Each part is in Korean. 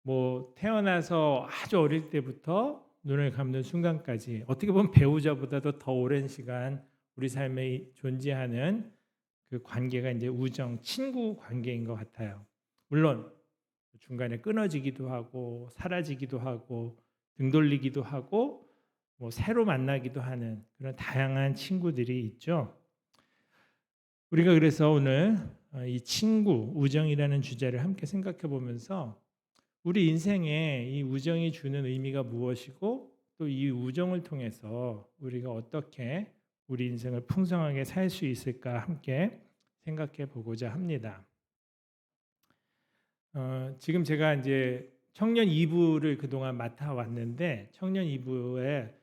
뭐 태어나서 아주 어릴 때부터 눈을 감는 순간까지 어떻게 보면 배우자보다도 더 오랜 시간 우리 삶에 존재하는 그 관계가 이제 우정, 친구 관계인 것 같아요. 물론 중간에 끊어지기도 하고 사라지기도 하고 등 돌리기도 하고 뭐 새로 만나기도 하는 그런 다양한 친구들이 있죠. 우리가 그래서 오늘 이 친구, 우정이라는 주제를 함께 생각해 보면서 우리 인생에 이 우정이 주는 의미가 무엇이고 또 이 우정을 통해서 우리가 어떻게 우리 인생을 풍성하게 살 수 있을까 함께 생각해 보고자 합니다. 지금 제가 이제 청년 2부를 그동안 맡아왔는데 청년 2부에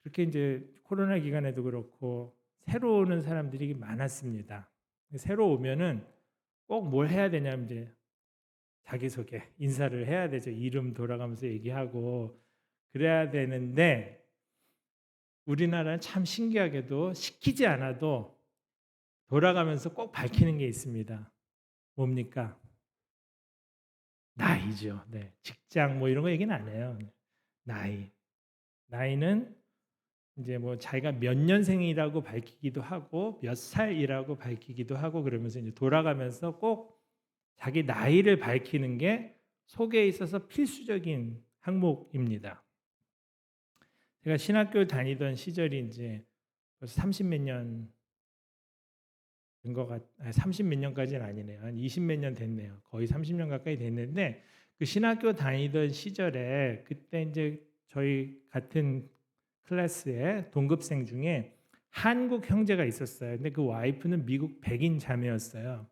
그렇게 이제 코로나 기간에도 그렇고 새로 오는 사람들이 많았습니다. 새로 오면은 꼭 뭘 해야 되냐면 이제 자기소개, 인사를 해야 되죠. 이름 돌아가면서 얘기하고 그래야 되는데 우리나라는 참 신기하게도 시키지 않아도 돌아가면서 꼭 밝히는 게 있습니다. 뭡니까? 나이죠. 네. 직장 뭐 이런 거 얘기는 안 해요. 나이. 나이는 이제 뭐 자기가 몇 년생이라고 밝히기도 하고 몇 살이라고 밝히기도 하고 그러면서 이제 돌아가면서 꼭 자기 나이를 밝히는 게 소개에 있어서 필수적인 항목입니다. 제가 신학교 다니던 시절이 이제 벌써 30 몇 년 된 것 30 몇 년까지는 아니네요. 한 20 몇 년 됐네요. 거의 30년 가까이 됐는데 그 신학교 다니던 시절에 그때 이제 저희 같은 클래스에 동급생 중에 한국 형제가 있었어요. 근데 그 와이프는 미국 백인 자매였어요.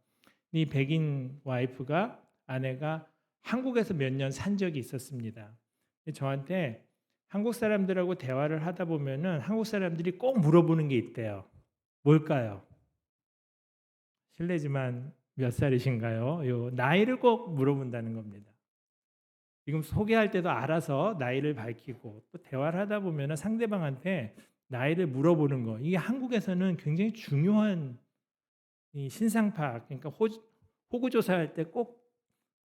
이 백인 와이프가 아내가 한국에서 몇 년 산 적이 있었습니다. 저한테 한국 사람들하고 대화를 하다 보면은 한국 사람들이 꼭 물어보는 게 있대요. 뭘까요? 실례지만 몇 살이신가요? 요 나이를 꼭 물어본다는 겁니다. 지금 소개할 때도 알아서 나이를 밝히고 또 대화를 하다 보면은 상대방한테 나이를 물어보는 거 이게 한국에서는 굉장히 중요한 이 신상파악 그러니까 호구 조사할 때 꼭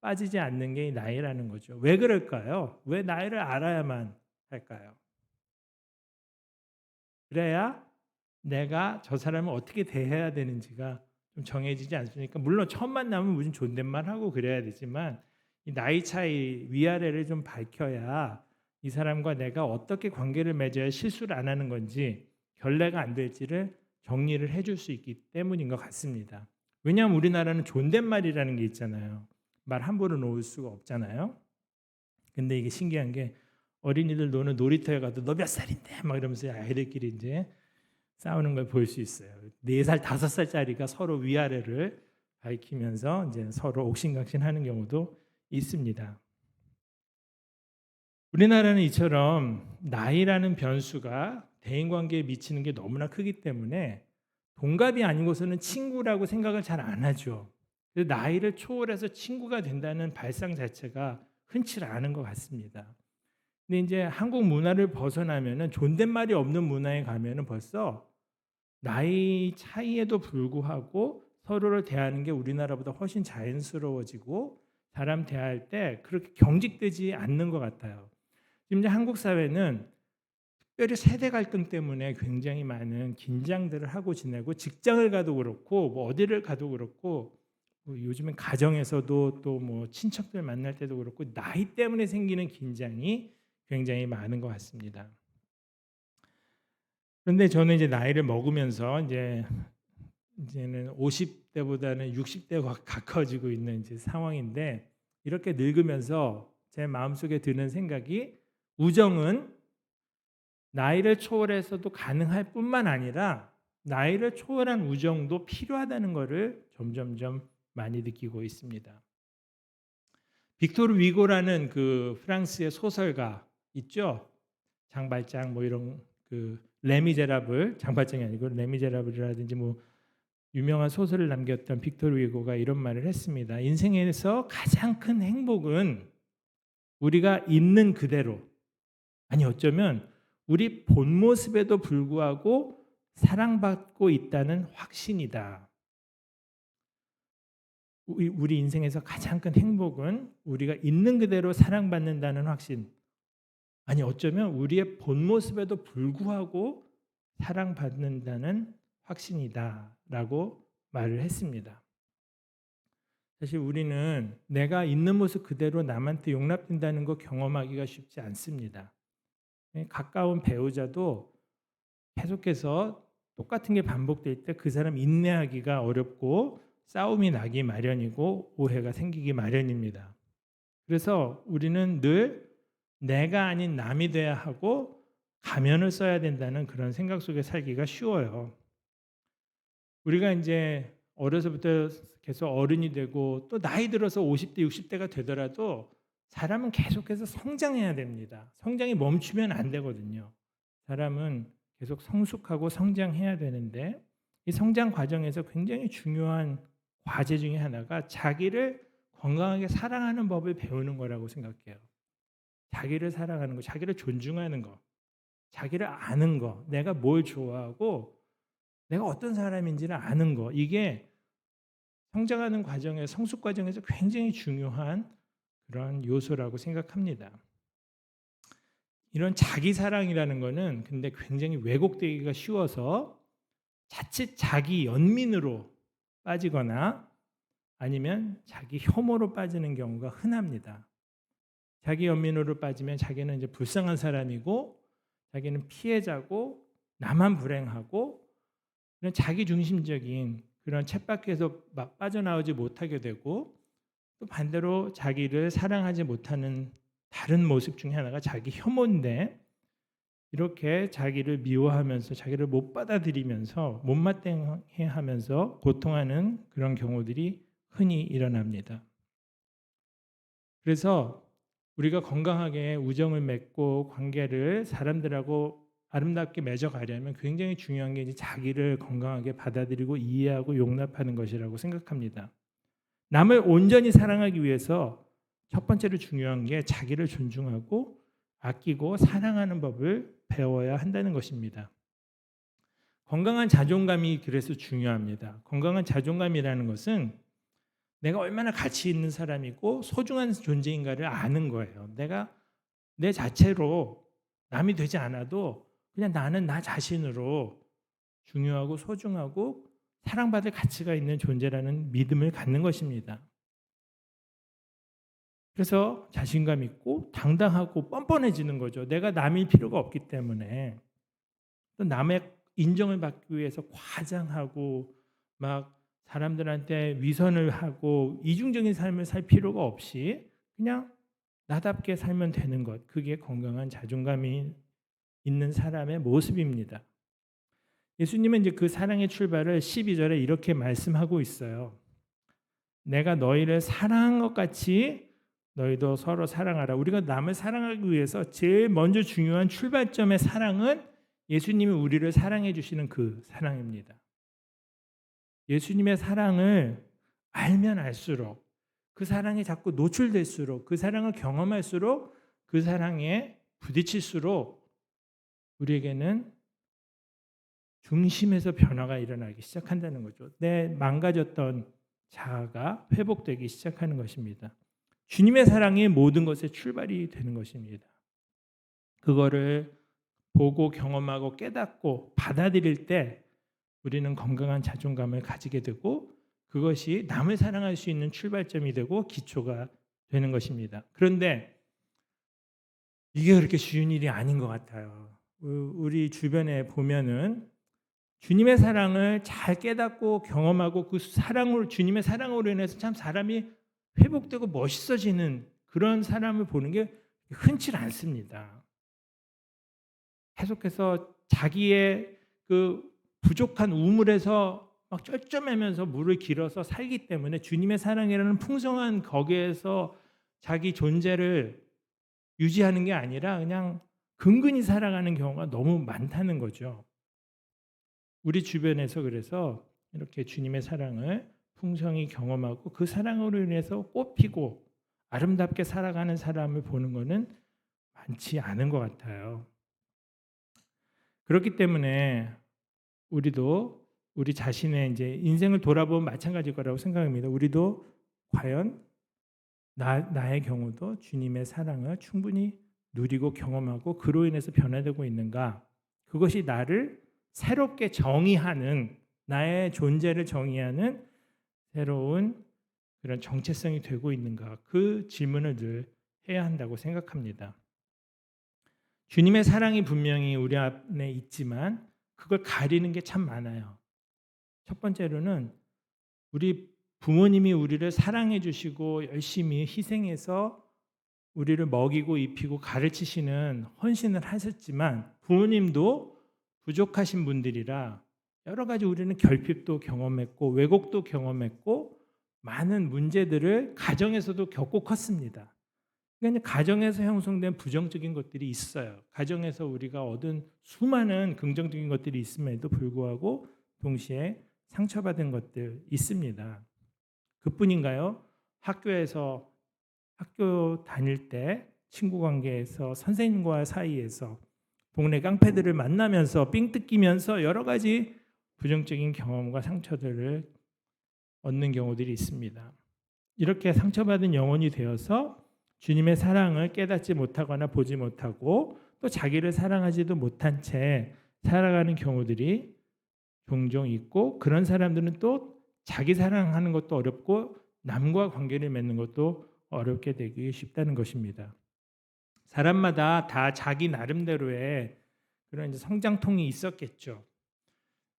빠지지 않는 게 나이라는 거죠. 왜 그럴까요? 왜 나이를 알아야만 할까요? 그래야 내가 저 사람을 어떻게 대해야 되는지가 좀 정해지지 않습니까? 물론 첫 만나면 무슨 존댓말 하고 그래야 되지만 이 나이 차이 위아래를 좀 밝혀야 이 사람과 내가 어떻게 관계를 맺어야 실수를 안 하는 건지 결례가 안 될지를 정리를 해줄 수 있기 때문인 것 같습니다. 왜냐하면 우리나라는 존댓말이라는 게 있잖아요. 말 함부로 놓을 수가 없잖아요. 근데 이게 신기한 게 어린이들 노는 놀이터에 가도 너 몇 살인데 막 이러면서 아이들끼리 이제 싸우는 걸 볼 수 있어요. 4살, 5살짜리가 서로 위아래를 밝히면서 이제 서로 옥신각신하는 경우도 있습니다. 우리나라는 이처럼 나이라는 변수가 대인 관계에 미치는 게 너무나 크기 때문에 동갑이 아니고서는 친구라고 생각을 잘 안 하죠. 그래서 나이를 초월해서 친구가 된다는 발상 자체가 흔치 않은 것 같습니다. 근데 이제 한국 문화를 벗어나면은 존댓말이 없는 문화에 가면은 벌써 나이 차이에도 불구하고 서로를 대하는 게 우리나라보다 훨씬 자연스러워지고 사람 대할 때 그렇게 경직되지 않는 것 같아요. 지금 이제 한국 사회는 특별히 세대 갈등 때문에 굉장히 많은 긴장들을 하고 지내고 직장을 가도 그렇고 뭐 어디를 가도 그렇고 뭐 요즘엔 가정에서도 또 뭐 친척들 만날 때도 그렇고 나이 때문에 생기는 긴장이 굉장히 많은 것 같습니다. 그런데 저는 이제 나이를 먹으면서 이제는 50대보다는 60대가 가까워지고 있는 이제 상황인데 이렇게 늙으면서 제 마음속에 드는 생각이 우정은 나이를 초월해서도 가능할 뿐만 아니라 나이를 초월한 우정도 필요하다는 것을 점점점 많이 느끼고 있습니다. 빅토르 위고라는 그 프랑스의 소설가 있죠. 장발장 뭐 이런 그 레미제라블 장발장이 아니고 레미제라블이라든지 뭐 유명한 소설을 남겼던 빅토르 위고가 이런 말을 했습니다. 인생에서 가장 큰 행복은 우리가 있는 그대로 아니 어쩌면 우리 본 모습에도 불구하고 사랑받고 있다는 확신이다. 우리 인생에서 가장 큰 행복은 우리가 있는 그대로 사랑받는다는 확신. 아니 어쩌면 우리의 본 모습에도 불구하고 사랑받는다는 확신이다라고 말을 했습니다. 사실 우리는 내가 있는 모습 그대로 남한테 용납된다는 거 경험하기가 쉽지 않습니다. 가까운 배우자도 계속해서 똑같은 게 반복될 때 그 사람 인내하기가 어렵고 싸움이 나기 마련이고 오해가 생기기 마련입니다. 그래서 우리는 늘 내가 아닌 남이 돼야 하고 가면을 써야 된다는 그런 생각 속에 살기가 쉬워요. 우리가 이제 어려서부터 계속 어른이 되고 또 나이 들어서 50대, 60대가 되더라도 사람은 계속해서 성장해야 됩니다. 성장이 멈추면 안 되거든요. 사람은 계속 성숙하고 성장해야 되는데 이 성장 과정에서 굉장히 중요한 과제 중에 하나가 자기를 건강하게 사랑하는 법을 배우는 거라고 생각해요. 자기를 사랑하는 거, 자기를 존중하는 거, 자기를 아는 거, 내가 뭘 좋아하고 내가 어떤 사람인지를 아는 거, 이게 성장하는 과정에 성숙 과정에서 굉장히 중요한 그런 요소라고 생각합니다. 이런 자기 사랑이라는 거는 근데 굉장히 왜곡되기가 쉬워서 자칫 자기 연민으로 빠지거나 아니면 자기 혐오로 빠지는 경우가 흔합니다. 자기 연민으로 빠지면 자기는 이제 불쌍한 사람이고 자기는 피해자고 나만 불행하고 그런 자기 중심적인 그런 쳇바퀴에서 막 빠져나오지 못하게 되고 또 반대로 자기를 사랑하지 못하는 다른 모습 중에 하나가 자기 혐오인데 이렇게 자기를 미워하면서 자기를 못 받아들이면서 못마땅해하면서 고통하는 그런 경우들이 흔히 일어납니다. 그래서 우리가 건강하게 우정을 맺고 관계를 사람들하고 아름답게 맺어가려면 굉장히 중요한 게 이제 자기를 건강하게 받아들이고 이해하고 용납하는 것이라고 생각합니다. 남을 온전히 사랑하기 위해서 첫 번째로 중요한 게 자기를 존중하고 아끼고 사랑하는 법을 배워야 한다는 것입니다. 건강한 자존감이 그래서 중요합니다. 건강한 자존감이라는 것은 내가 얼마나 가치 있는 사람이고 소중한 존재인가를 아는 거예요. 내가 내 자체로 남이 되지 않아도 그냥 나는 나 자신으로 중요하고 소중하고 사랑받을 가치가 있는 존재라는 믿음을 갖는 것입니다. 그래서 자신감 있고 당당하고 뻔뻔해지는 거죠. 내가 남일 필요가 없기 때문에 또 남의 인정을 받기 위해서 과장하고 막 사람들한테 위선을 하고 이중적인 삶을 살 필요가 없이 그냥 나답게 살면 되는 것. 그게 건강한 자존감이 있는 사람의 모습입니다. 예수님은 이제 그 사랑의 출발을 12절에 이렇게 말씀하고 있어요. 내가 너희를 사랑한 것 같이 너희도 서로 사랑하라. 우리가 남을 사랑하기 위해서 제일 먼저 중요한 출발점의 사랑은 예수님이 우리를 사랑해 주시는 그 사랑입니다. 예수님의 사랑을 알면 알수록 그 사랑이 자꾸 노출될수록 그 사랑을 경험할수록 그 사랑에 부딪힐수록 우리에게는 중심에서 변화가 일어나기 시작한다는 거죠. 내 망가졌던 자아가 회복되기 시작하는 것입니다. 주님의 사랑이 모든 것의 출발이 되는 것입니다. 그거를 보고 경험하고 깨닫고 받아들일 때 우리는 건강한 자존감을 가지게 되고 그것이 남을 사랑할 수 있는 출발점이 되고 기초가 되는 것입니다. 그런데 이게 그렇게 쉬운 일이 아닌 것 같아요. 우리 주변에 보면은 주님의 사랑을 잘 깨닫고 경험하고 그 사랑으로 주님의 사랑으로 인해서 참 사람이 회복되고 멋있어지는 그런 사람을 보는 게 흔치 않습니다. 계속해서 자기의 그 부족한 우물에서 막 쩔쩔매면서 물을 길어서 살기 때문에 주님의 사랑이라는 풍성한 거기에서 자기 존재를 유지하는 게 아니라 그냥 근근히 살아가는 경우가 너무 많다는 거죠. 우리 주변에서 그래서 이렇게 주님의 사랑을 풍성히 경험하고 그 사랑으로 인해서 꽃피고 아름답게 살아가는 사람을 보는 것은 많지 않은 것 같아요. 그렇기 때문에 우리도 우리 자신의 이제 인생을 돌아보면 마찬가지일 거라고 생각합니다. 우리도 과연 나의 경우도 주님의 사랑을 충분히 누리고 경험하고 그로 인해서 변화되고 있는가? 그것이 나를 새롭게 정의하는, 나의 존재를 정의하는 새로운 그런 정체성이 되고 있는가? 그 질문을 늘 해야 한다고 생각합니다. 주님의 사랑이 분명히 우리 안에 있지만 그걸 가리는 게 참 많아요. 첫 번째로는 우리 부모님이 우리를 사랑해 주시고 열심히 희생해서 우리를 먹이고 입히고 가르치시는 헌신을 하셨지만 부모님도 부족하신 분들이라 여러 가지 우리는 결핍도 경험했고 왜곡도 경험했고 많은 문제들을 가정에서도 겪고 컸습니다. 그러니까 가정에서 형성된 부정적인 것들이 있어요. 가정에서 우리가 얻은 수많은 긍정적인 것들이 있음에도 불구하고 동시에 상처받은 것들 있습니다. 그뿐인가요? 학교 다닐 때 친구 관계에서 선생님과 사이에서 동네 깡패들을 만나면서 삥 뜯기면서 여러 가지 부정적인 경험과 상처들을 얻는 경우들이 있습니다. 이렇게 상처받은 영혼이 되어서 주님의 사랑을 깨닫지 못하거나 보지 못하고 또 자기를 사랑하지도 못한 채 살아가는 경우들이 종종 있고 그런 사람들은 또 자기 사랑하는 것도 어렵고 남과 관계를 맺는 것도 어렵게 되기 쉽다는 것입니다. 사람마다 다 자기 나름대로의 그런 이제 성장통이 있었겠죠.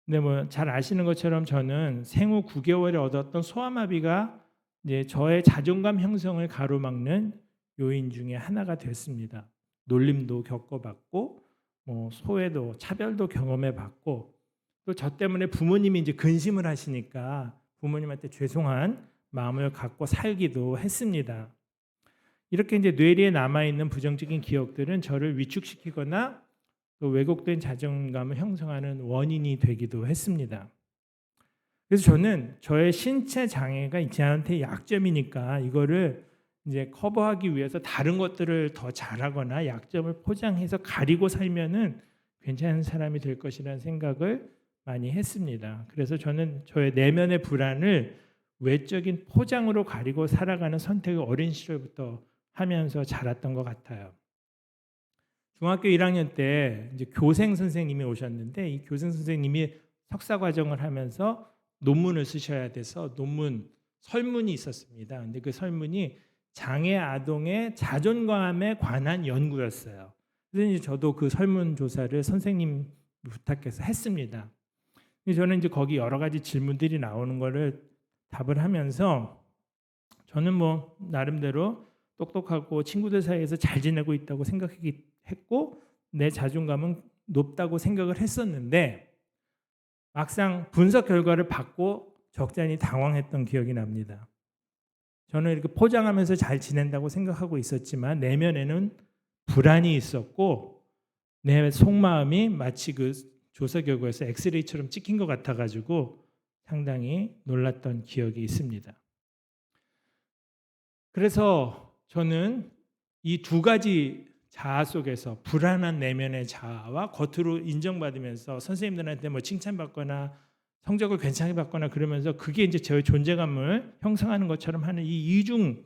근데 뭐 잘 아시는 것처럼 저는 생후 9개월에 얻었던 소아마비가 이제 저의 자존감 형성을 가로막는 요인 중에 하나가 됐습니다. 놀림도 겪어봤고, 뭐 소외도 차별도 경험해봤고, 또 저 때문에 부모님이 이제 근심을 하시니까 부모님한테 죄송한 마음을 갖고 살기도 했습니다. 이렇게 이제 뇌리에 남아 있는 부정적인 기억들은 저를 위축시키거나 또 왜곡된 자존감을 형성하는 원인이 되기도 했습니다. 그래서 저는 저의 신체 장애가 저한테 약점이니까 이거를 이제 커버하기 위해서 다른 것들을 더 잘하거나 약점을 포장해서 가리고 살면은 괜찮은 사람이 될 것이라는 생각을 많이 했습니다. 그래서 저는 저의 내면의 불안을 외적인 포장으로 가리고 살아가는 선택을 어린 시절부터 하면서 자랐던 것 같아요. 중학교 1학년 때 이제 교생 선생님이 오셨는데 이 교생 선생님이 석사 과정을 하면서 논문을 쓰셔야 돼서 설문이 있었습니다. 근데 그 설문이 장애 아동의 자존감에 관한 연구였어요. 그래서 이제 저도 그 설문 조사를 선생님 부탁해서 했습니다. 저는 이제 거기 여러 가지 질문들이 나오는 거를 답을 하면서 저는 뭐 나름대로 똑똑하고 친구들 사이에서 잘 지내고 있다고 생각했고 내 자존감은 높다고 생각을 했었는데 막상 분석 결과를 받고 적잖이 당황했던 기억이 납니다. 저는 이렇게 포장하면서 잘 지낸다고 생각하고 있었지만 내면에는 불안이 있었고 내 속마음이 마치 그 조사 결과에서 엑스레이처럼 찍힌 것 같아가지고 상당히 놀랐던 기억이 있습니다. 그래서 저는 이 두 가지 자아 속에서 불안한 내면의 자아와 겉으로 인정받으면서 선생님들한테 뭐 칭찬받거나 성적을 괜찮게 받거나 그러면서 그게 이제 저의 존재감을 형성하는 것처럼 하는 이 이중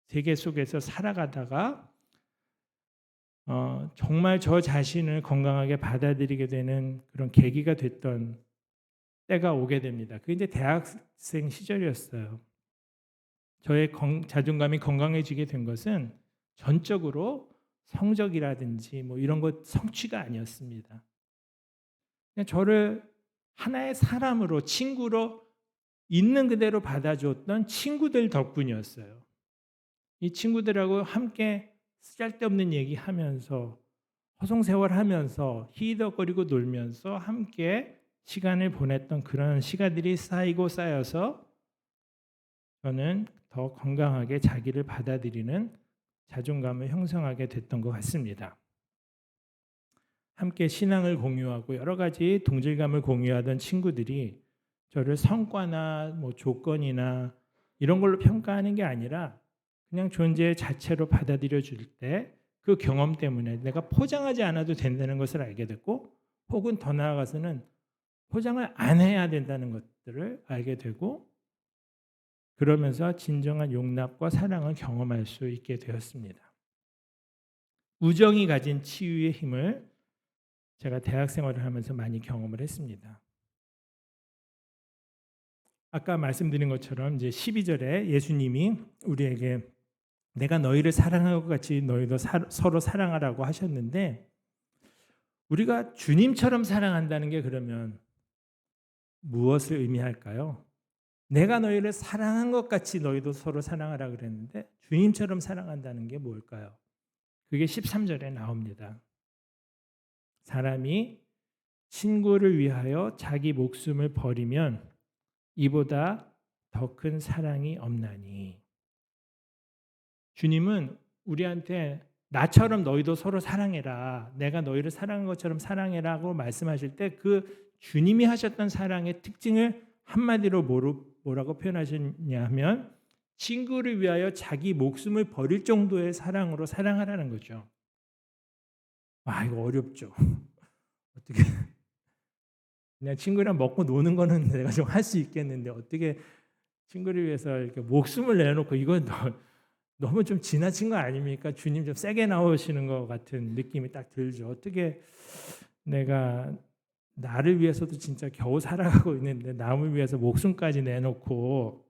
세계 속에서 살아가다가 정말 저 자신을 건강하게 받아들이게 되는 그런 계기가 됐던 때가 오게 됩니다. 그게 이제 대학생 시절이었어요. 저의 자존감이 건강해지게 된 것은 전적으로 성적이라든지 뭐 이런 것 성취가 아니었습니다. 그냥 저를 하나의 사람으로 친구로 있는 그대로 받아주었던 친구들 덕분이었어요. 이 친구들하고 함께 쓰잘데없는 얘기하면서 허송세월하면서 희덕거리고 놀면서 함께 시간을 보냈던 그런 시간들이 쌓이고 쌓여서 저는 더 건강하게 자기를 받아들이는 자존감을 형성하게 됐던 것 같습니다. 함께 신앙을 공유하고 여러 가지 동질감을 공유하던 친구들이 저를 성과나 뭐 조건이나 이런 걸로 평가하는 게 아니라 그냥 존재 자체로 받아들여 줄 때 그 경험 때문에 내가 포장하지 않아도 된다는 것을 알게 됐고 혹은 더 나아가서는 포장을 안 해야 된다는 것들을 알게 되고 그러면서 진정한 용납과 사랑을 경험할 수 있게 되었습니다. 우정이 가진 치유의 힘을 제가 대학 생활을 하면서 많이 경험을 했습니다. 아까 말씀드린 것처럼 이제 12절에 예수님이 우리에게 내가 너희를 사랑한 것 같이 너희도 서로 사랑하라고 하셨는데 우리가 주님처럼 사랑한다는 게 그러면 무엇을 의미할까요? 내가 너희를 사랑한 것 같이 너희도 서로 사랑하라 그랬는데 주님처럼 사랑한다는 게 뭘까요? 그게 13절에 나옵니다. 사람이 친구를 위하여 자기 목숨을 버리면 이보다 더 큰 사랑이 없나니. 주님은 우리한테 나처럼 너희도 서로 사랑해라. 내가 너희를 사랑한 것처럼 사랑해라고 말씀하실 때 그 주님이 하셨던 사랑의 특징을 한마디로 뭐라고 표현하셨냐 하면 친구를 위하여 자기 목숨을 버릴 정도의 사랑으로 사랑하라는 거죠. 아, 이거 어렵죠. 어떻게 그냥 친구랑 먹고 노는 거는 내가 좀 할 수 있겠는데 어떻게 친구를 위해서 이렇게 목숨을 내놓고 이건 너무 좀 지나친 거 아닙니까? 주님 좀 세게 나오시는 것 같은 느낌이 딱 들죠. 어떻게 내가 나를 위해서도 진짜 겨우 살아가고 있는데 남을 위해서 목숨까지 내놓고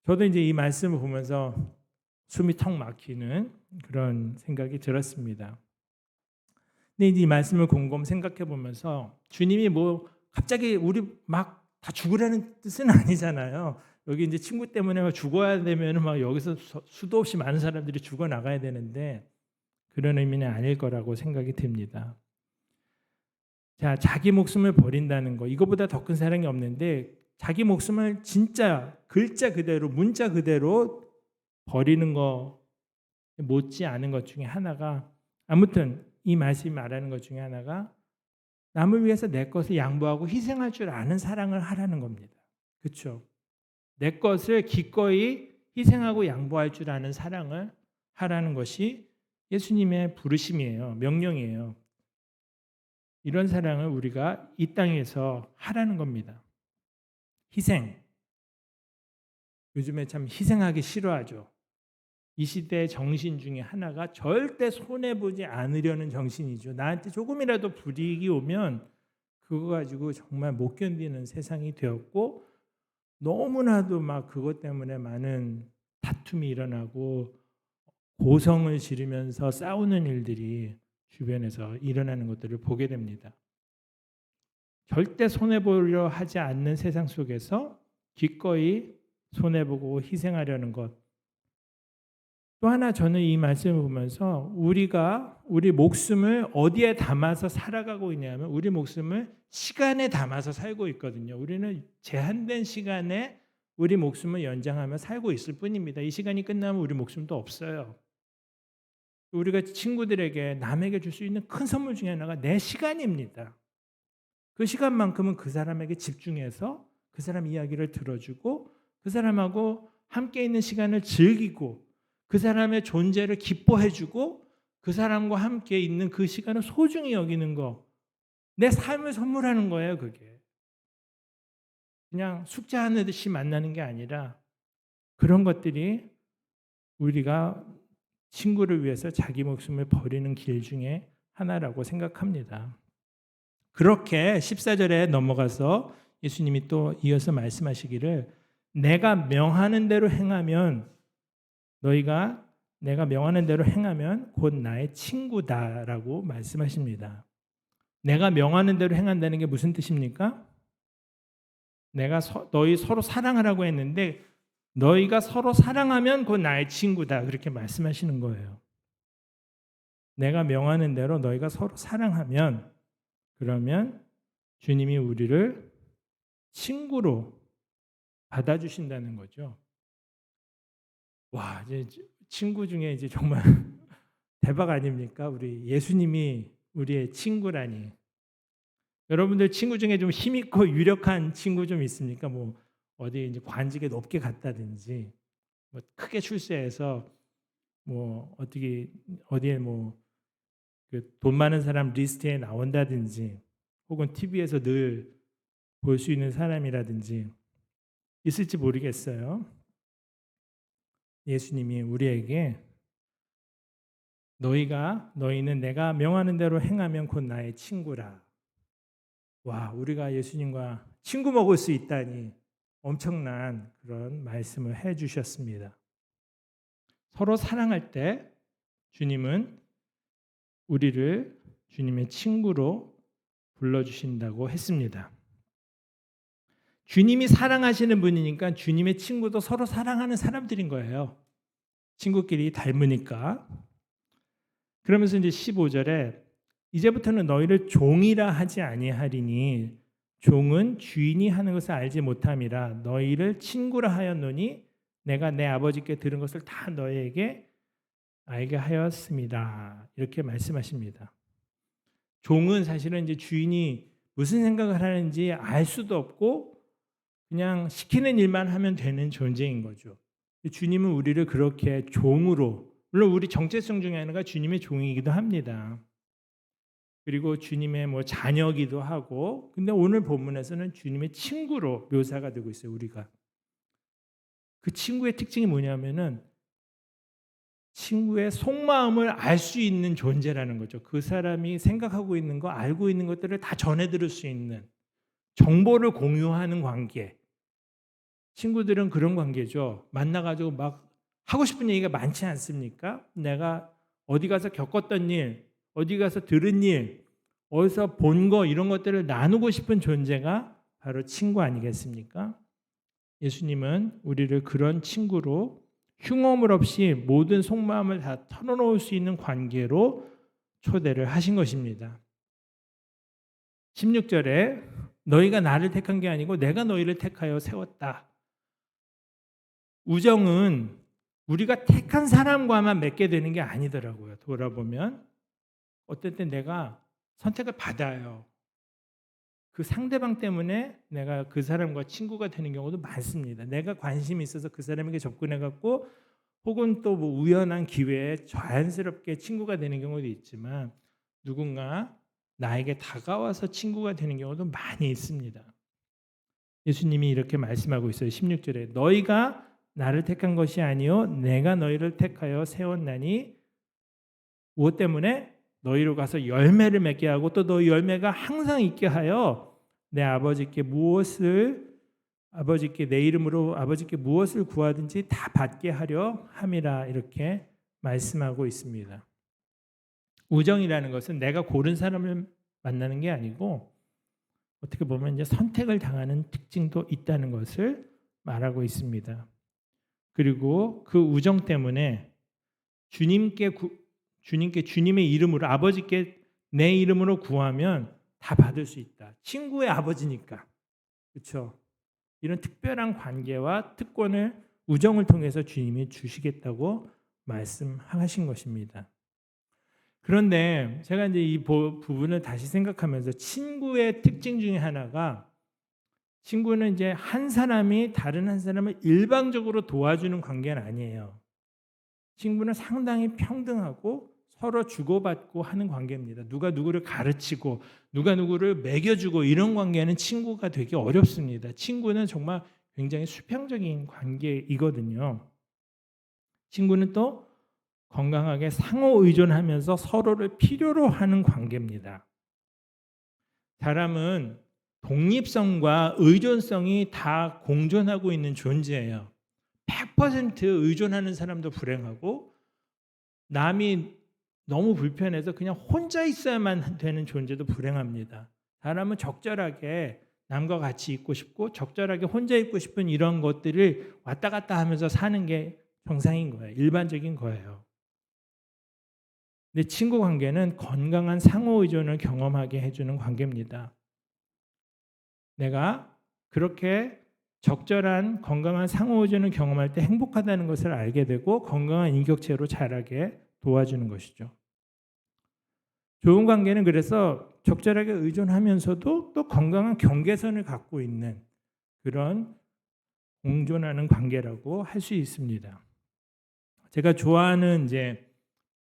저도 이제 이 말씀을 보면서 숨이 턱 막히는 그런 생각이 들었습니다. 근데 이제 이 말씀을 곰곰 생각해 보면서 주님이 뭐 갑자기 우리 막 다 죽으라는 뜻은 아니잖아요. 여기 이제 친구 때문에 죽어야 되면 막 여기서 수도 없이 많은 사람들이 죽어 나가야 되는데 그런 의미는 아닐 거라고 생각이 듭니다. 자, 자기 목숨을 버린다는 거 이거보다 더 큰 사랑이 없는데 자기 목숨을 진짜 글자 그대로 문자 그대로 버리는 거 못지 않은 것 중에 하나가 아무튼 이 말씀이 말하는 것 중에 하나가 남을 위해서 내 것을 양보하고 희생할 줄 아는 사랑을 하라는 겁니다. 그렇죠? 내 것을 기꺼이 희생하고 양보할 줄 아는 사랑을 하라는 것이 예수님의 부르심이에요. 명령이에요. 이런 사랑을 우리가 이 땅에서 하라는 겁니다. 희생. 요즘에 참 희생하기 싫어하죠. 이 시대의 정신 중에 하나가 절대 손해보지 않으려는 정신이죠. 나한테 조금이라도 불이익이 오면 그거 가지고 정말 못 견디는 세상이 되었고 너무나도 막 그것 때문에 많은 다툼이 일어나고 고성을 지르면서 싸우는 일들이 주변에서 일어나는 것들을 보게 됩니다. 절대 손해보려 하지 않는 세상 속에서 기꺼이 손해보고 희생하려는 것. 또 하나 저는 이 말씀을 보면서 우리가 우리 목숨을 어디에 담아서 살아가고 있냐면 우리 목숨을 시간에 담아서 살고 있거든요. 우리는 제한된 시간에 우리 목숨을 연장하며 살고 있을 뿐입니다. 이 시간이 끝나면 우리 목숨도 없어요. 우리가 친구들에게 남에게 줄 수 있는 큰 선물 중에 하나가 내 시간입니다. 그 시간만큼은 그 사람에게 집중해서 그 사람 이야기를 들어주고 그 사람하고 함께 있는 시간을 즐기고 그 사람의 존재를 기뻐해주고 그 사람과 함께 있는 그 시간을 소중히 여기는 거. 내 삶을 선물하는 거예요, 그게. 그냥 숙제하는 듯이 만나는 게 아니라 그런 것들이 우리가 친구를 위해서 자기 목숨을 버리는 길 중에 하나라고 생각합니다. 그렇게 14절에 넘어가서 예수님이 또 이어서 말씀하시기를 내가 명하는 대로 행하면 너희가 내가 명하는 대로 행하면 곧 나의 친구다라고 말씀하십니다. 내가 명하는 대로 행한다는 게 무슨 뜻입니까? 내가 너희 서로 사랑하라고 했는데 너희가 서로 사랑하면 곧 나의 친구다 그렇게 말씀하시는 거예요. 내가 명하는 대로 너희가 서로 사랑하면 그러면 주님이 우리를 친구로 받아주신다는 거죠. 와, 이제 친구 중에 이제 정말 대박 아닙니까? 우리 예수님이 우리의 친구라니. 여러분들 친구 중에 좀 힘 있고 유력한 친구 좀 있습니까? 뭐 어디 이제 관직에 높게 갔다든지, 뭐 크게 출세해서 뭐 어떻게 어디에 뭐 그 돈 많은 사람 리스트에 나온다든지, 혹은 TV에서 늘 볼 수 있는 사람이라든지 있을지 모르겠어요. 예수님이 우리에게 너희는 내가 명하는 대로 행하면 곧 나의 친구라. 와, 우리가 예수님과 친구 먹을 수 있다니 엄청난 그런 말씀을 해 주셨습니다. 서로 사랑할 때 주님은 우리를 주님의 친구로 불러주신다고 했습니다. 주님이 사랑하시는 분이니까 주님의 친구도 서로 사랑하는 사람들인 거예요. 친구끼리 닮으니까. 그러면서 이제 15절에 이제부터는 너희를 종이라 하지 아니하리니 종은 주인이 하는 것을 알지 못함이라 너희를 친구라 하였노니 내가 내 아버지께 들은 것을 다 너희에게 알게 하였습니다. 이렇게 말씀하십니다. 종은 사실은 이제 주인이 무슨 생각을 하는지 알 수도 없고 그냥 시키는 일만 하면 되는 존재인 거죠. 주님은 우리를 그렇게 종으로, 물론 우리 정체성 중에 하나가 주님의 종이기도 합니다. 그리고 주님의 자녀기도 하고, 근데 오늘 본문에서는 주님의 친구로 묘사가 되고 있어요. 우리가 그 친구의 특징이 뭐냐면은 친구의 속마음을 알 수 있는 존재라는 거죠. 그 사람이 생각하고 있는 거, 알고 있는 것들을 다 전해 들을 수 있는, 정보를 공유하는 관계. 친구들은 그런 관계죠. 만나가지고 막 하고 싶은 얘기가 많지 않습니까? 내가 어디 가서 겪었던 일, 어디 가서 들은 일, 어디서 본 거 이런 것들을 나누고 싶은 존재가 바로 친구 아니겠습니까? 예수님은 우리를 그런 친구로 흉어물 없이 모든 속마음을 다 털어놓을 수 있는 관계로 초대를 하신 것입니다. 16절에 너희가 나를 택한 게 아니고 내가 너희를 택하여 세웠다. 우정은 우리가 택한 사람과만 맺게 되는 게 아니더라고요. 돌아보면 어떨 때 내가 선택을 받아요. 그 상대방 때문에 내가 그 사람과 친구가 되는 경우도 많습니다. 내가 관심이 있어서 그 사람에게 접근해갖고 혹은 또 우연한 기회에 자연스럽게 친구가 되는 경우도 있지만 누군가 나에게 다가와서 친구가 되는 경우도 많이 있습니다. 예수님이 이렇게 말씀하고 있어요. 16절에 너희가 나를 택한 것이 아니요 내가 너희를 택하여 세웠나니 무엇 때문에? 너희로 가서 열매를 맺게 하고 또 너희 열매가 항상 있게 하여 내 아버지께 내 이름으로 아버지께 무엇을 구하든지 다 받게 하려 함이라 이렇게 말씀하고 있습니다. 우정이라는 것은 내가 고른 사람을 만나는 게 아니고 어떻게 보면 이제 선택을 당하는 특징도 있다는 것을 말하고 있습니다. 그리고 그 우정 때문에 주님께 주님의 이름으로 아버지께 내 이름으로 구하면 다 받을 수 있다. 친구의 아버지니까. 그렇죠? 이런 특별한 관계와 특권을 우정을 통해서 주님이 주시겠다고 말씀하신 것입니다. 그런데 제가 이제 이 부분을 다시 생각하면서 친구의 특징 중에 하나가 친구는 이제 한 사람이 다른 한 사람을 일방적으로 도와주는 관계는 아니에요. 친구는 상당히 평등하고 서로 주고받고 하는 관계입니다. 누가 누구를 가르치고 누가 누구를 먹여주고 이런 관계는 친구가 되기 어렵습니다. 친구는 정말 굉장히 수평적인 관계이거든요. 친구는 또 건강하게 상호 의존하면서 서로를 필요로 하는 관계입니다. 사람은 독립성과 의존성이 다 공존하고 있는 존재예요. 100% 의존하는 사람도 불행하고 남이 너무 불편해서 그냥 혼자 있어야만 되는 존재도 불행합니다. 사람은 적절하게 남과 같이 있고 싶고 적절하게 혼자 있고 싶은 이런 것들을 왔다 갔다 하면서 사는 게 정상인 거예요. 일반적인 거예요. 근데 친구 관계는 건강한 상호 의존을 경험하게 해주는 관계입니다. 내가 그렇게 적절한 건강한 상호 의존을 경험할 때 행복하다는 것을 알게 되고 건강한 인격체로 자라게 도와주는 것이죠. 좋은 관계는 그래서 적절하게 의존하면서도 또 건강한 경계선을 갖고 있는 그런 공존하는 관계라고 할 수 있습니다. 제가 좋아하는 이제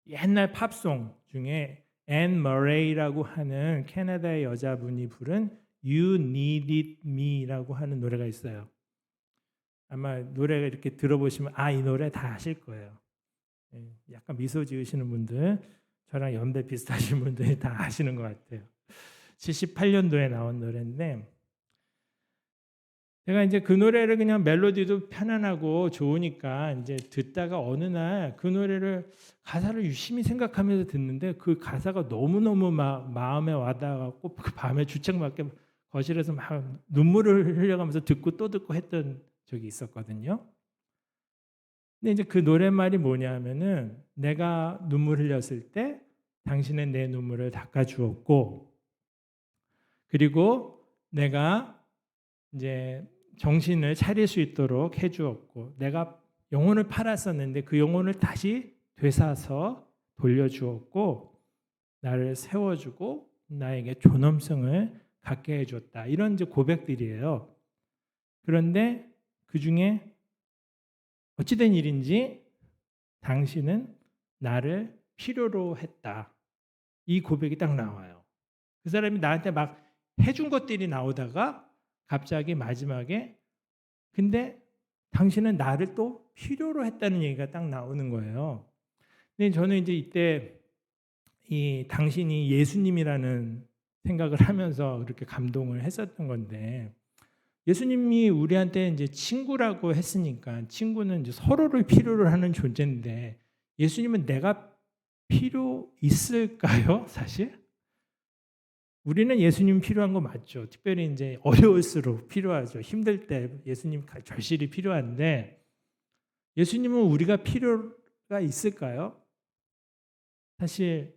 옛날 팝송 중에 앤 머레이라고 하는 캐나다의 여자분이 부른 You Needed Me라고 하는 노래가 있어요. 아마 노래가 이렇게 들어보시면 이 노래 다 아실 거예요. 약간 미소 지으시는 분들, 저랑 연배 비슷하신 분들이 다 아시는 것 같아요. 78년도에 나온 노래인데 제가 이제 그 노래를 그냥 멜로디도 편안하고 좋으니까 이제 듣다가 어느 날 그 노래를 가사를 유심히 생각하면서 듣는데 그 가사가 너무너무 마음에 와닿아갖고 그 밤에 주책맞게 거실에서 막 눈물을 흘려가면서 듣고 또 듣고 했던 적이 있었거든요. 근데 이제 그 노랫말이 뭐냐면은 내가 눈물 흘렸을 때 당신은 내 눈물을 닦아주었고 그리고 내가 이제 정신을 차릴 수 있도록 해주었고 내가 영혼을 팔았었는데 그 영혼을 다시 되사서 돌려주었고 나를 세워주고 나에게 존엄성을 갖게 해줬다. 이런 이제 고백들이에요. 그런데 그 중에 어찌된 일인지 당신은 나를 필요로 했다. 이 고백이 딱 나와요. 그 사람이 나한테 막 해준 것들이 나오다가 갑자기 마지막에 근데 당신은 나를 또 필요로 했다는 얘기가 딱 나오는 거예요. 근데 저는 이제 이때 이 당신이 예수님이라는 생각을 하면서 그렇게 감동을 했었던 건데 예수님이 우리한테 이제 친구라고 했으니까 친구는 이제 서로를 필요로 하는 존재인데 예수님은 내가 필요 있을까요? 사실? 우리는 예수님 필요한 거 맞죠. 특별히 이제 어려울수록 필요하죠. 힘들 때 예수님 절실히 필요한데 예수님은 우리가 필요가 있을까요? 사실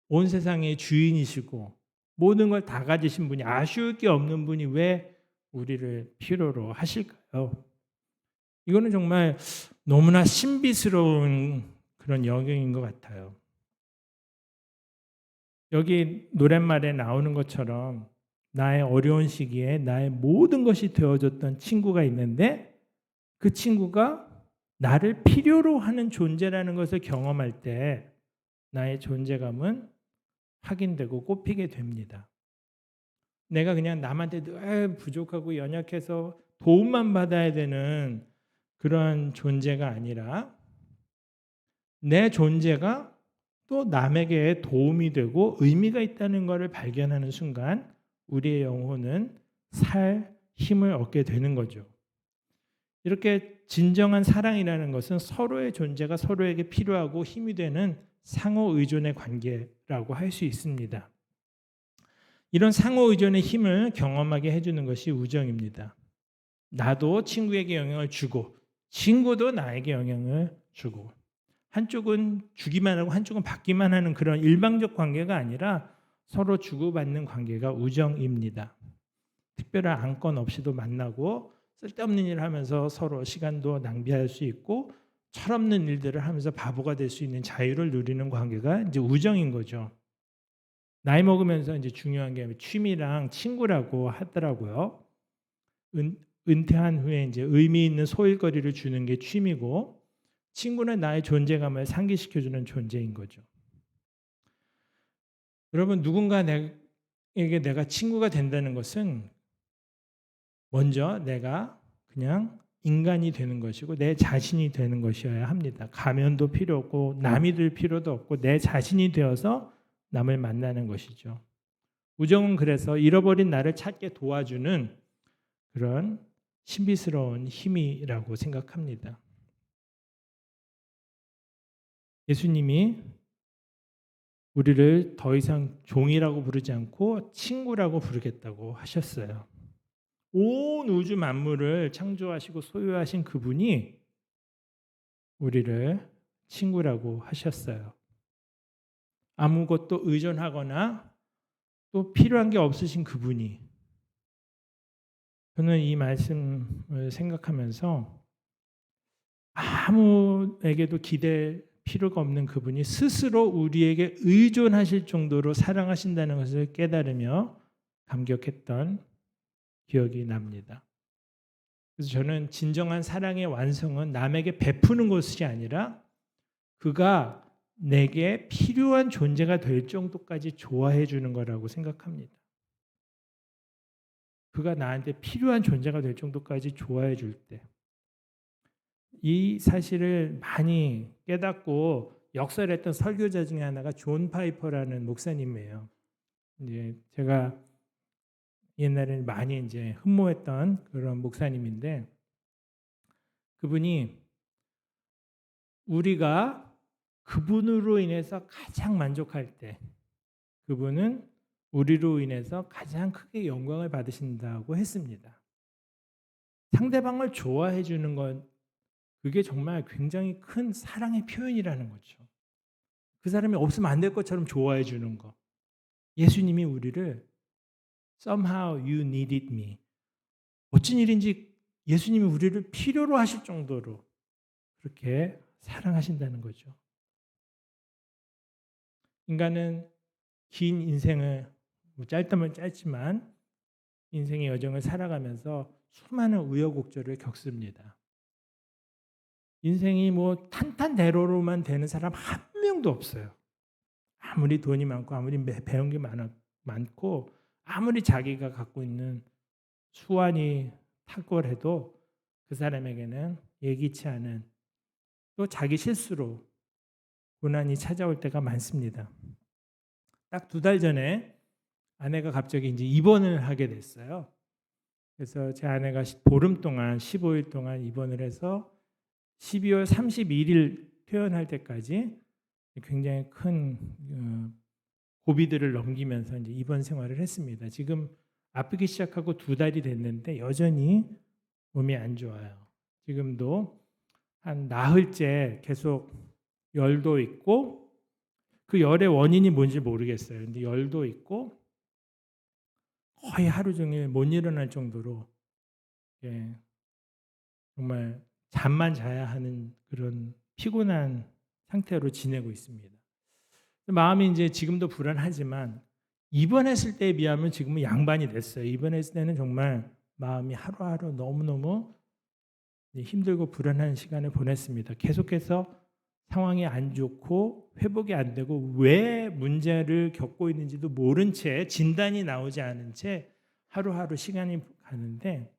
온 세상의 주인이시고 모든 걸 다 가지신 분이 아쉬울 게 없는 분이 왜 우리를 필요로 하실까요? 이거는 정말 너무나 신비스러운 그런 영역인 것 같아요. 여기 노랫말에 나오는 것처럼 나의 어려운 시기에 나의 모든 것이 되어줬던 친구가 있는데 그 친구가 나를 필요로 하는 존재라는 것을 경험할 때 나의 존재감은 확인되고 꼽히게 됩니다. 내가 그냥 남한테 늘 부족하고 연약해서 도움만 받아야 되는 그런 존재가 아니라 내 존재가 또 남에게 도움이 되고 의미가 있다는 것을 발견하는 순간 우리의 영혼은 살 힘을 얻게 되는 거죠. 이렇게 진정한 사랑이라는 것은 서로의 존재가 서로에게 필요하고 힘이 되는 상호 의존의 관계라고 할 수 있습니다. 이런 상호 의존의 힘을 경험하게 해주는 것이 우정입니다. 나도 친구에게 영향을 주고 친구도 나에게 영향을 주고 한쪽은 주기만 하고 한쪽은 받기만 하는 그런 일방적 관계가 아니라 서로 주고받는 관계가 우정입니다. 특별한 안건 없이도 만나고 쓸데없는 일을 하면서 서로 시간도 낭비할 수 있고 철없는 일들을 하면서 바보가 될 수 있는 자유를 누리는 관계가 이제 우정인 거죠. 나이 먹으면서 이제 중요한 게 취미랑 친구라고 하더라고요. 은퇴한 후에 이제 의미 있는 소일거리를 주는 게 취미고 친구는 나의 존재감을 상기시켜주는 존재인 거죠. 여러분 누군가에게 내가 친구가 된다는 것은 먼저 내가 그냥 인간이 되는 것이고 내 자신이 되는 것이어야 합니다. 가면도 필요 없고 남이 될 필요도 없고 내 자신이 되어서 남을 만나는 것이죠. 우정은 그래서 잃어버린 나를 찾게 도와주는 그런 신비스러운 힘이라고 생각합니다. 예수님이 우리를 더 이상 종이라고 부르지 않고 친구라고 부르겠다고 하셨어요. 온 우주 만물을 창조하시고 소유하신 그분이 우리를 친구라고 하셨어요. 아무것도 의존하거나 또 필요한 게 없으신 그분이 저는 이 말씀을 생각하면서 아무에게도 기댈 필요가 없는 그분이 스스로 우리에게 의존하실 정도로 사랑하신다는 것을 깨달으며 감격했던 기억이 납니다. 그래서 저는 진정한 사랑의 완성은 남에게 베푸는 것이 아니라 그가 내게 필요한 존재가 될 정도까지 좋아해 주는 거라고 생각합니다. 그가 나한테 필요한 존재가 될 정도까지 좋아해 줄 때, 이 사실을 많이 깨닫고 역설했던 설교자 중에 하나가 존 파이퍼라는 목사님이에요. 이제 제가 옛날에는 많이 이제 흠모했던 그런 목사님인데, 그분이 우리가 그분으로 인해서 가장 만족할 때 그분은 우리로 인해서 가장 크게 영광을 받으신다고 했습니다. 상대방을 좋아해 주는 건 그게 정말 굉장히 큰 사랑의 표현이라는 거죠. 그 사람이 없으면 안 될 것처럼 좋아해 주는 거. 예수님이 우리를 somehow you needed me. 어쩐 일인지 예수님이 우리를 필요로 하실 정도로 그렇게 사랑하신다는 거죠. 인간은 긴 인생을 짧다면 짧지만 인생의 여정을 살아가면서 수많은 우여곡절을 겪습니다. 인생이 뭐 탄탄대로로만 되는 사람 한 명도 없어요. 아무리 돈이 많고 아무리 배운 게 많고 아무리 자기가 갖고 있는 수완이 탁월해도 그 사람에게는 예기치 않은 또 자기 실수로 고난이 찾아올 때가 많습니다. 딱 2달 전에 아내가 갑자기 이제 입원을 하게 됐어요. 그래서 제 아내가 보름 동안 15일 동안 입원을 해서 12월 31일 퇴원할 때까지 굉장히 큰 고비들을 넘기면서 이제 입원 생활을 했습니다. 지금 아프기 시작하고 2달이 됐는데 여전히 몸이 안 좋아요. 지금도 한 나흘째 계속 열도 있고, 그 열의 원인이 뭔지 모르겠어요. 근데 열도 있고 거의 하루 종일 못 일어날 정도로 정말 잠만 자야 하는 그런 피곤한 상태로 지내고 있습니다. 마음이 이제 지금도 불안하지만 입원했을 때에 비하면 지금은 양반이 됐어요. 입원했을 때는 정말 마음이 하루하루 너무너무 힘들고 불안한 시간을 보냈습니다. 계속해서 상황이 안 좋고 회복이 안 되고 왜 문제를 겪고 있는지도 모른 채, 진단이 나오지 않은 채 하루하루 시간이 가는데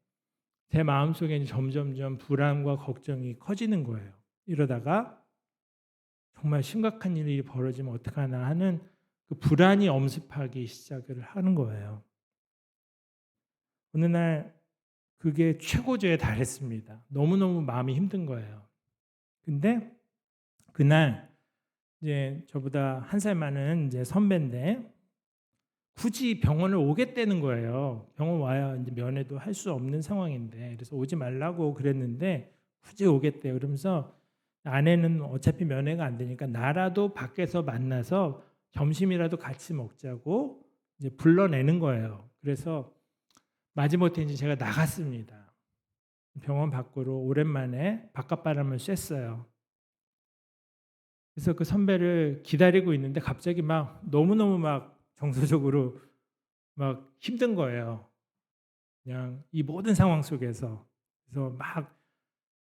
제 마음속에 점점점 불안과 걱정이 커지는 거예요. 이러다가 정말 심각한 일이 벌어지면 어떡하나 하는 그 불안이 엄습하기 시작을 하는 거예요. 어느 날 그게 최고조에 달했습니다. 너무너무 마음이 힘든 거예요. 근데 그날 이제 저보다 1살 많은 이제 선배인데 굳이 병원을 오겠다는 거예요. 병원 와야 이제 면회도 할 수 없는 상황인데, 그래서 오지 말라고 그랬는데 굳이 오겠대요. 그러면서 아내는 어차피 면회가 안 되니까 나라도 밖에서 만나서 점심이라도 같이 먹자고 이제 불러내는 거예요. 그래서 마지못해 이제 제가 나갔습니다. 병원 밖으로 오랜만에 바깥바람을 쐈어요. 그래서 그 선배를 기다리고 있는데 갑자기 막 너무너무 막 정서적으로 막 힘든 거예요. 그냥 이 모든 상황 속에서. 그래서 막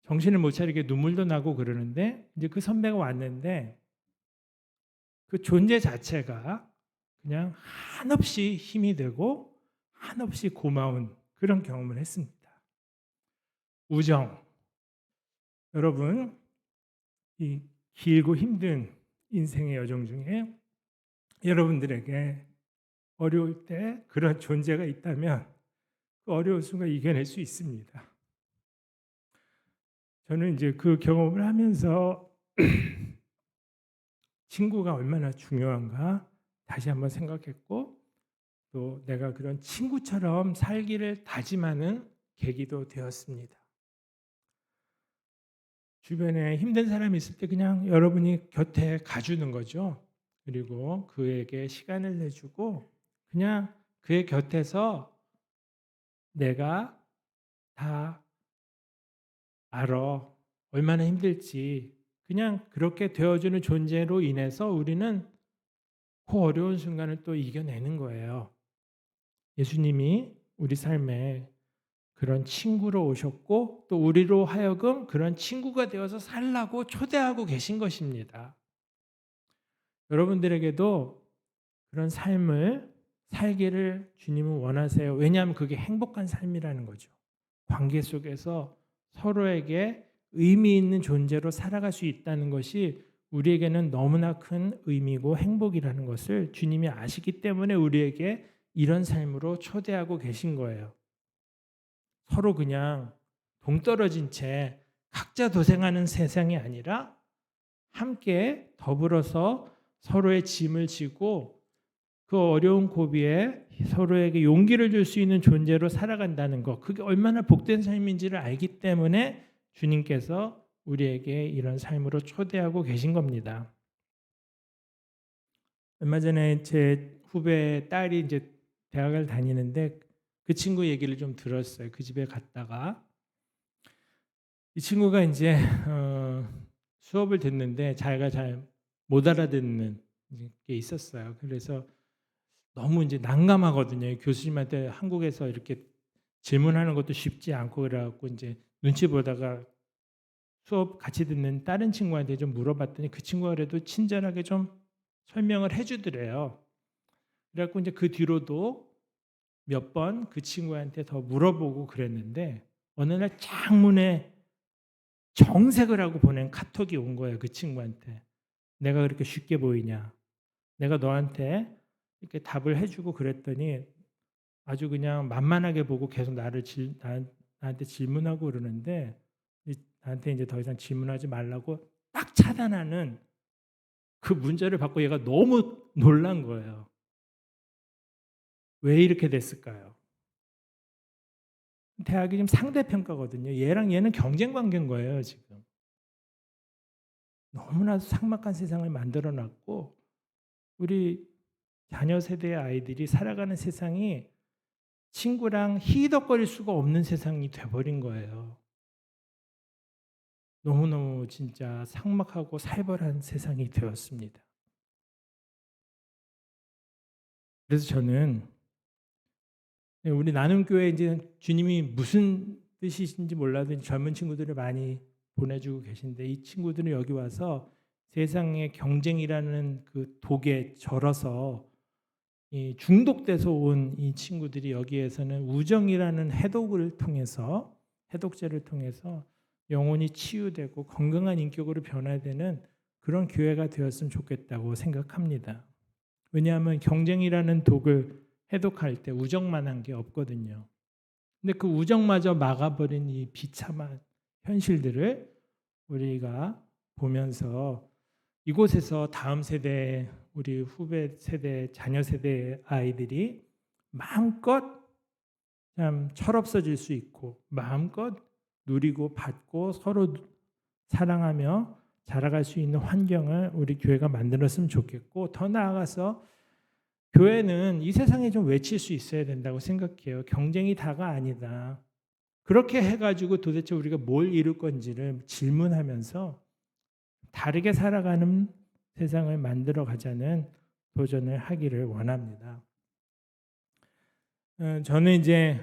정신을 못 차리게 눈물도 나고 그러는데 이제 그 선배가 왔는데 그 존재 자체가 그냥 한없이 힘이 되고 한없이 고마운 그런 경험을 했습니다. 우정. 여러분, 이 길고 힘든 인생의 여정 중에 여러분들에게 어려울 때 그런 존재가 있다면 그 어려운 순간 이겨낼 수 있습니다. 저는 이제 그 경험을 하면서 친구가 얼마나 중요한가 다시 한번 생각했고, 또 내가 그런 친구처럼 살기를 다짐하는 계기도 되었습니다. 주변에 힘든 사람이 있을 때 그냥 여러분이 곁에 가주는 거죠. 그리고 그에게 시간을 내주고 그냥 그의 곁에서 내가 다 알아, 얼마나 힘들지, 그냥 그렇게 되어주는 존재로 인해서 우리는 그 어려운 순간을 또 이겨내는 거예요. 예수님이 우리 삶에 그런 친구로 오셨고 또 우리로 하여금 그런 친구가 되어서 살라고 초대하고 계신 것입니다. 여러분들에게도 그런 삶을 살기를 주님은 원하세요. 왜냐하면 그게 행복한 삶이라는 거죠. 관계 속에서 서로에게 의미 있는 존재로 살아갈 수 있다는 것이 우리에게는 너무나 큰 의미고 행복이라는 것을 주님이 아시기 때문에 우리에게 이런 삶으로 초대하고 계신 거예요. 서로 그냥 동떨어진 채 각자 도생하는 세상이 아니라 함께 더불어서 서로의 짐을 지고 그 어려운 고비에 서로에게 용기를 줄 수 있는 존재로 살아간다는 것, 그게 얼마나 복된 삶인지를 알기 때문에 주님께서 우리에게 이런 삶으로 초대하고 계신 겁니다. 얼마 전에 제 후배 딸이 이제 대학을 다니는데 그 친구 얘기를 좀 들었어요. 그 집에 갔다가 이 친구가 이제 수업을 듣는데 자기가 잘 못 알아듣는 게 있었어요. 그래서 너무 이제 난감하거든요. 교수님한테 한국에서 이렇게 질문하는 것도 쉽지 않고 그래갖고 이제 눈치 보다가 수업 같이 듣는 다른 친구한테 좀 물어봤더니 그 친구가 그래도 친절하게 좀 설명을 해주더래요. 그래갖고 이제 그 뒤로도 몇 번 그 친구한테 더 물어보고 그랬는데 어느 날 장문에 정색을 하고 보낸 카톡이 온 거예요. 그 친구한테. 내가 그렇게 쉽게 보이냐. 내가 너한테 이렇게 답을 해주고 그랬더니 아주 그냥 만만하게 보고 계속 나한테 질문하고 그러는데 나한테 이제 더 이상 질문하지 말라고 딱 차단하는 그 문자를 받고 얘가 너무 놀란 거예요. 왜 이렇게 됐을까요? 대학이 지금 상대평가거든요. 얘랑 얘는 경쟁 관계인 거예요, 지금. 너무나 삭막한 세상을 만들어 놨고 우리 자녀 세대의 아이들이 살아가는 세상이 친구랑 희덕거릴 수가 없는 세상이 돼버린 거예요. 너무너무 진짜 삭막하고 살벌한 세상이 되었습니다. 그래서 저는 우리 나눔교회 이제 주님이 무슨 뜻이신지 몰라도 젊은 친구들을 많이 보내주고 계신데 이 친구들은 여기 와서 세상의 경쟁이라는 그 독에 절어서 이 중독돼서 온 이 친구들이 여기에서는 우정이라는 해독을 통해서 해독제를 통해서 영혼이 치유되고 건강한 인격으로 변화되는 그런 교회가 되었으면 좋겠다고 생각합니다. 왜냐하면 경쟁이라는 독을 해독할 때 우정만한 게 없거든요. 근데 그 우정마저 막아버린 이 비참한 현실들을 우리가 보면서 이곳에서 다음 세대, 우리 후배 세대, 자녀 세대의 아이들이 마음껏 참 철없어질 수 있고 마음껏 누리고 받고 서로 사랑하며 자라갈 수 있는 환경을 우리 교회가 만들었으면 좋겠고 더 나아가서 교회는 이 세상에 좀 외칠 수 있어야 된다고 생각해요. 경쟁이 다가 아니다. 그렇게 해가지고 도대체 우리가 뭘 이룰 건지를 질문하면서 다르게 살아가는 세상을 만들어 가자는 도전을 하기를 원합니다. 저는 이제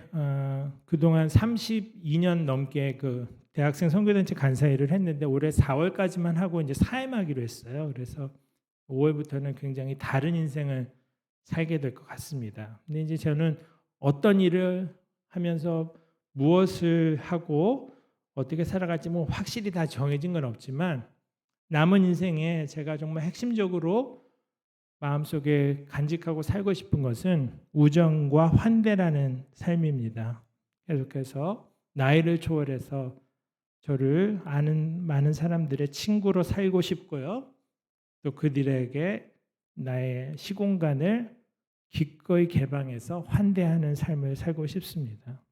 그동안 32년 넘게 그 대학생 선교단체 간사 일을 했는데 올해 4월까지만 하고 이제 사임하기로 했어요. 그래서 5월부터는 굉장히 다른 인생을 살게 될 것 같습니다. 근데 이제 저는 어떤 일을 하면서 무엇을 하고 어떻게 살아갈지 뭐 확실히 다 정해진 건 없지만 남은 인생에 제가 정말 핵심적으로 마음속에 간직하고 살고 싶은 것은 우정과 환대라는 삶입니다. 계속해서 나이를 초월해서 저를 아는 많은 사람들의 친구로 살고 싶고요. 또 그들에게 나의 시공간을 기꺼이 개방해서 환대하는 삶을 살고 싶습니다.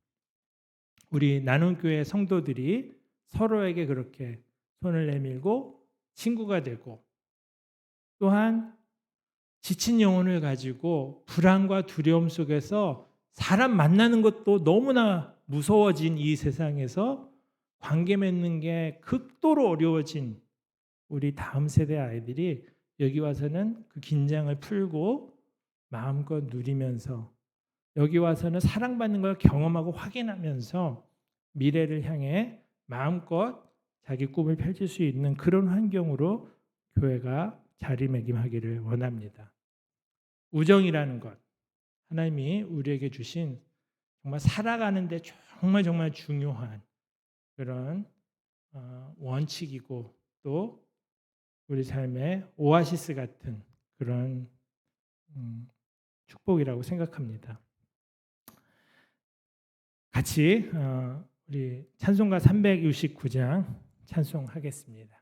우리 나눔교회 성도들이 서로에게 그렇게 손을 내밀고 친구가 되고 또한 지친 영혼을 가지고 불안과 두려움 속에서 사람 만나는 것도 너무나 무서워진 이 세상에서 관계 맺는 게 극도로 어려워진 우리 다음 세대 아이들이 여기 와서는 그 긴장을 풀고 마음껏 누리면서 여기 와서는 사랑받는 걸 경험하고 확인하면서 미래를 향해 마음껏 자기 꿈을 펼칠 수 있는 그런 환경으로 교회가 자리매김하기를 원합니다. 우정이라는 것, 하나님이 우리에게 주신 정말 살아가는데 정말 정말 중요한 그런 원칙이고 또 우리 삶의 오아시스 같은 그런 축복이라고 생각합니다. 같이 우리 찬송가 369장 찬송하겠습니다.